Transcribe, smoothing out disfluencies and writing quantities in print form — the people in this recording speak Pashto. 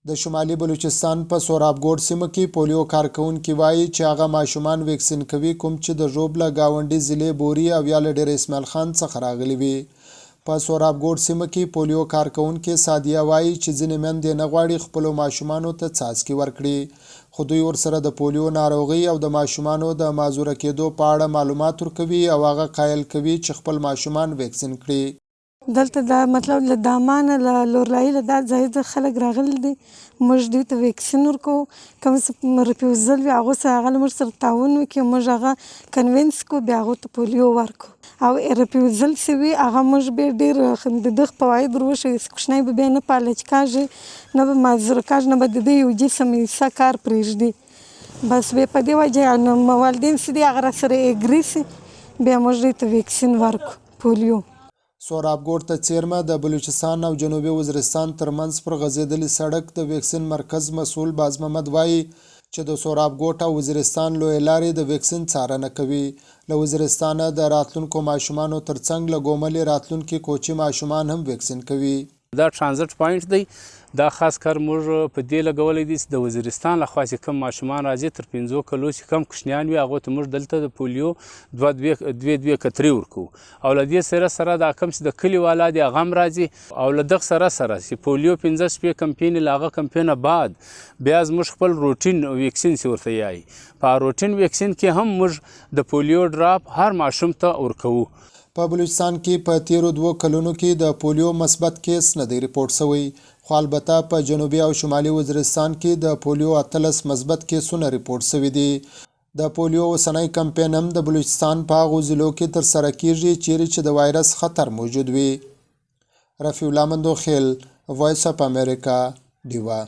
د شمالي بلوچستان په سورابګوډ سیمه کې پولیو کارکونکي وایي چې هغه ماشومان ویکسین کوي کوم چې د ژوبله ګاونډي ضلع بوري او یا له ډېر اسماعیل خان څخه راغلي وي. په سورابګوډ سیمه کې پولیو کارکونکي سادیه وایي چې ځینې میندې نه غواړي خپلو ماشومانو ته څاڅکي ورکړي، خو دوی ورسره د پولیو ناروغۍ او د ماشومانو د معذوره کېدو په اړه معلومات ورکوي او هغه قایل کوي چې خپل ماشومان ویکسین کړي. دلته دا مطلب له دامانه له لورلایي له دا ځای د خلک راغلي دي، موږ دوی ته ویکسین ورکوو. کوم څه رفیوزل وي هغو سره هغه له موږ سره تعاون وکړي، موږ هغه کنوینس کړو، بیا هغو ته پولیو ورکړو. او رفیوزل چې وي هغه موږ بیا ډېر د ده فواید ور وښیي، کوچنی به بیا نه پالج کېږي، نه به معذوره کېږي، نه به د ده یو جسم حصه کار پرېږدي. بس بیا په دې وجه والدین چې دي هغه راسره اګري سي، بیا موږ دوی ته ویکسین ورکړو پولیو. سورابګوډ ته څیرمه د بلوچستان او جنوبي وزیرستان ترمنځ پر غځېدلي سړک د ویکسین مرکز مسؤل باز محمد وایي چې د سورابګوډ او وزیرستان لویې لارې د ویکسین څارنه کوي. له وزیرستانه د راتلونکو ماشومانو ترڅنګ له ګوملې راتلونکي کوچي ماشومان هم ویکسین کوي. دا ټرانزیټ پوینټ دی، دا خاص کار موږ په دې لګولی دی چې د وزیرستان لخوا چې کوم ماشومان راځي تر 5 کلو چې کم کوچنیان وي هغو ته موږ دلته د پولیو دوه کترې ورکوو. او له دې سره دا کوم چې د کلي والا دي هغه هم راځي. او له دغه سره چې پولیو 15 شپې کمپین له هغه کمپینه بعد بیا زموږ خپل روټین ویکسین چې ورته یایي، په روټین ویکسین کې هم موږ د پولیو ډراپ هر ماشوم ته ورکوو. په بلوچستان کې په تیرو 2 کلونو کې د پولیو مثبت کیس نه دی ریپورټ شوی، خو البته په جنوبي او شمالي وزیرستان کې د پولیو 18 مثبت کیسونه ریپورټ شوي دي. د پولیو اوسنی کمپین هم د بلوچستان په هغو ضلعو کې ترسره کیږي چیرې چې د وایرس خطر موجود وي. رفیع الله مندوخیل، وایس اف امریکا، ډیوا.